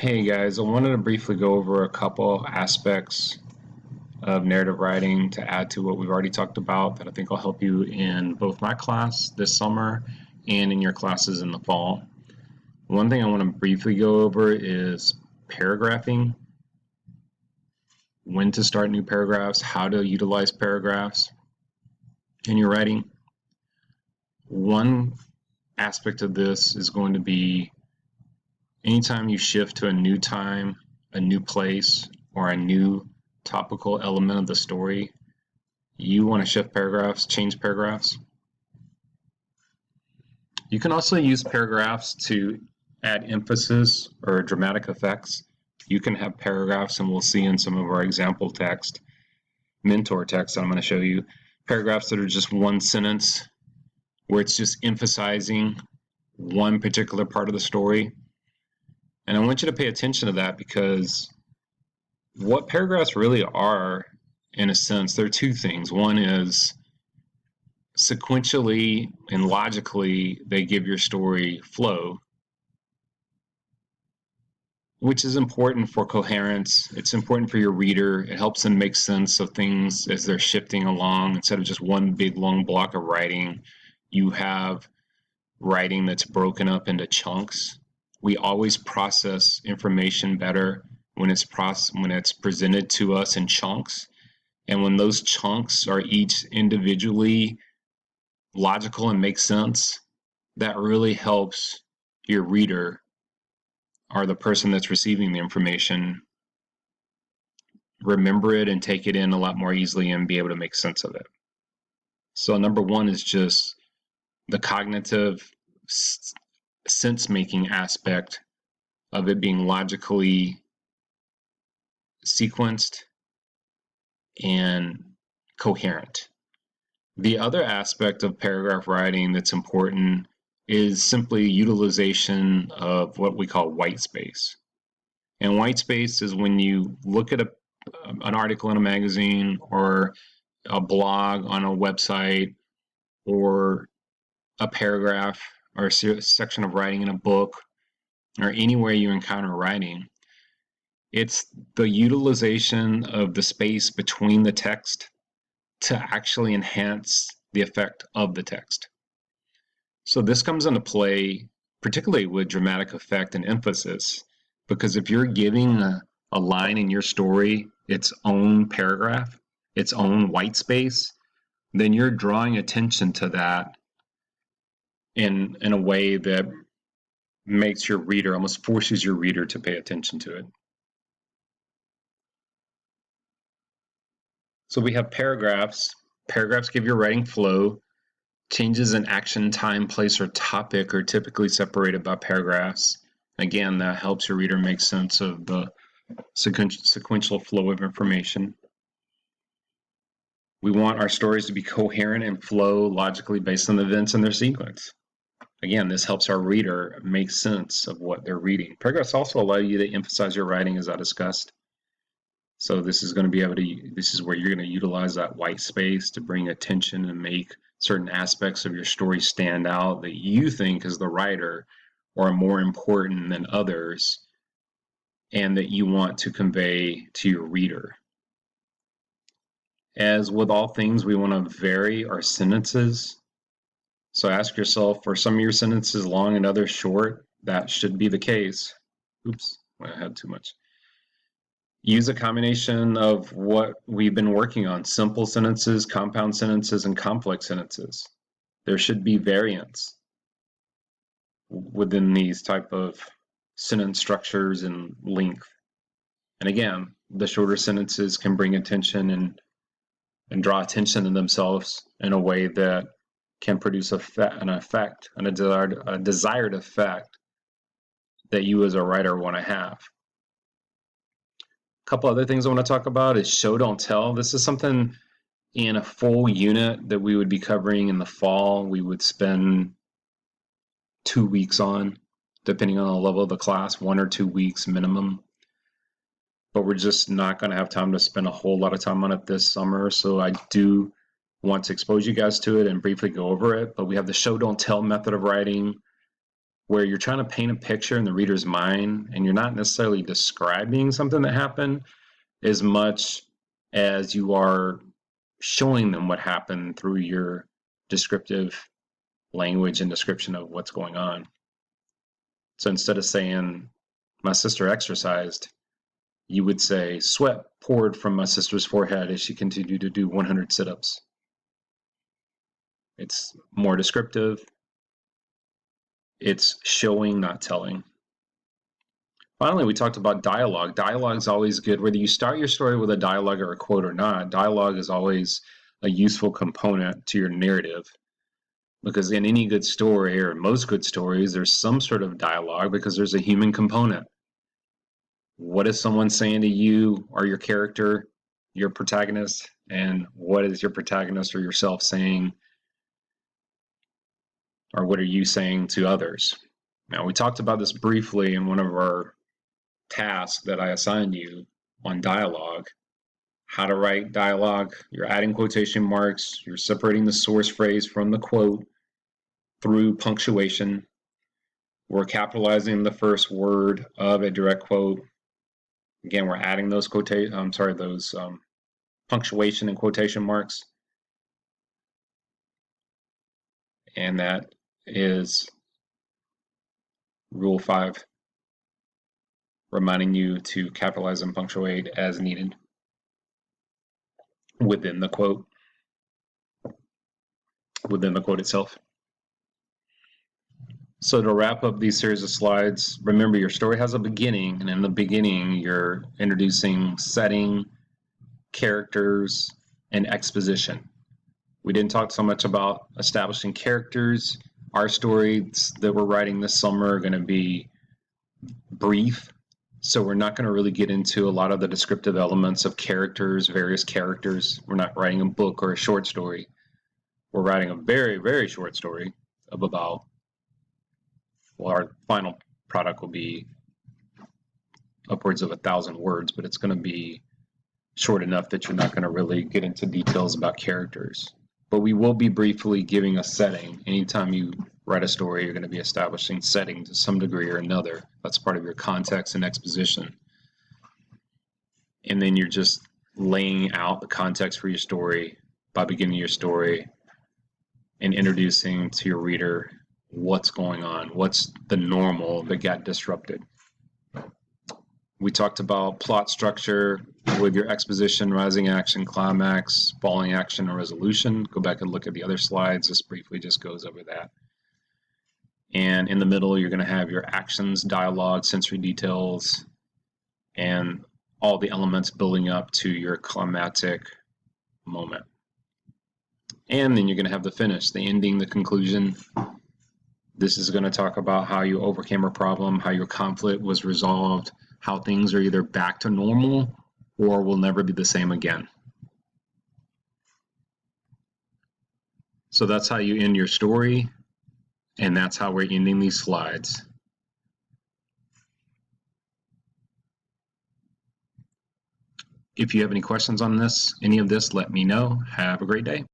Hey guys, I wanted to briefly go over a couple aspects of narrative writing to add to what we've already talked about that I think will help you in both my class this summer and in your classes in the fall. One thing I want to briefly go over is paragraphing, when to start new paragraphs, how to utilize paragraphs in your writing. One aspect of this is going to be anytime you shift to a new time, a new place, or a new topical element of the story, you want to shift paragraphs, change paragraphs. You can also use paragraphs to add emphasis or dramatic effects. You can have paragraphs, and we'll see in some of our example text, mentor text that I'm going to show you, paragraphs that are just one sentence where it's just emphasizing one particular part of the story. And I want you to pay attention to that because what paragraphs really are, in a sense, there are two things. One is sequentially and logically, they give your story flow, which is important for coherence. It's important for your reader. It helps them make sense of things as they're shifting along. Instead of just one big long block of writing, you have writing that's broken up into chunks. We always process information better when it's presented to us in chunks. And when those chunks are each individually logical and make sense, that really helps your reader or the person that's receiving the information remember it and take it in a lot more easily and be able to make sense of it. So number one is just the cognitive sense-making aspect of it being logically sequenced and coherent. The other aspect of paragraph writing that's important is simply utilization of what we call white space. And white space is when you look at an article in a magazine or a blog on a website or a paragraph or a section of writing in a book or anywhere you encounter writing. It's the utilization of the space between the text to actually enhance the effect of the text. So this comes into play particularly with dramatic effect and emphasis, because if you're giving a line in your story its own paragraph, its own white space, then you're drawing attention to that in a way that makes your reader, almost forces your reader to pay attention to it. So we have paragraphs. Paragraphs give your writing flow. Changes in action, time, place, or topic are typically separated by paragraphs. Again, that helps your reader make sense of the sequential flow of information. We want our stories to be coherent and flow logically based on the events in their sequence. Again, this helps our reader make sense of what they're reading. Paragraphs also allow you to emphasize your writing, as I discussed. So this is where you're going to utilize that white space to bring attention and make certain aspects of your story stand out that you think as the writer are more important than others and that you want to convey to your reader. As with all things, we want to vary our sentences. So ask yourself, are some of your sentences long and others short? That should be the case. Oops, I had too much. Use a combination of what we've been working on: simple sentences, compound sentences, and complex sentences. There should be variance within these type of sentence structures and length. And again, the shorter sentences can bring attention and draw attention to themselves in a way that can produce a desired effect that you as a writer want to have. A couple other things I want to talk about is show, don't tell. This is something in a full unit that we would be covering in the fall. We would spend 2 weeks on, depending on the level of the class, 1 or 2 weeks minimum. But we're just not going to have time to spend a whole lot of time on it this summer. So I do want to expose you guys to it and briefly go over it. But we have the show, don't tell method of writing, where you're trying to paint a picture in the reader's mind and you're not necessarily describing something that happened as much as you are showing them what happened through your descriptive language and description of what's going on. So instead of saying, my sister exercised, you would say, sweat poured from my sister's forehead as she continued to do 100 sit-ups. It's more descriptive. It's showing, not telling. Finally, we talked about dialogue. Dialogue is always good. Whether you start your story with a dialogue or a quote or not, dialogue is always a useful component to your narrative. Because in any good story, or most good stories, there's some sort of dialogue because there's a human component. What is someone saying to you or your character, your protagonist, and what is your protagonist or yourself saying, or what are you saying to others? Now, we talked about this briefly in one of our tasks that I assigned you on dialogue. How to write dialogue. You're adding quotation marks. You're separating the source phrase from the quote through punctuation. We're capitalizing the first word of a direct quote. Again, we're adding those punctuation and quotation marks. And that is Rule 5, reminding you to capitalize and punctuate as needed within the quote itself. So to wrap up these series of slides, remember your story has a beginning, and in the beginning you're introducing setting, characters, and exposition. We didn't talk so much about establishing characters. Our stories that we're writing this summer are going to be brief, so we're not going to really get into a lot of the descriptive elements of characters, various characters. We're not writing a book or a short story. We're writing a very, very short story of about, well, our final product will be upwards of 1,000 words, but it's going to be short enough that you're not going to really get into details about characters. But we will be briefly giving a setting. Anytime you write a story, you're going to be establishing setting to some degree or another. That's part of your context and exposition. And then you're just laying out the context for your story by beginning your story and introducing to your reader what's going on, what's the normal that got disrupted. We talked about plot structure with your exposition, rising action, climax, falling action, or resolution. Go back and look at the other slides. This briefly just goes over that. And in the middle, you're going to have your actions, dialogue, sensory details, and all the elements building up to your climactic moment. And then you're going to have the finish, the ending, the conclusion. This is going to talk about how you overcame a problem, how your conflict was resolved, how things are either back to normal or will never be the same again. So that's how you end your story, and that's how we're ending these slides. If you have any questions on this, any of this, let me know. Have a great day.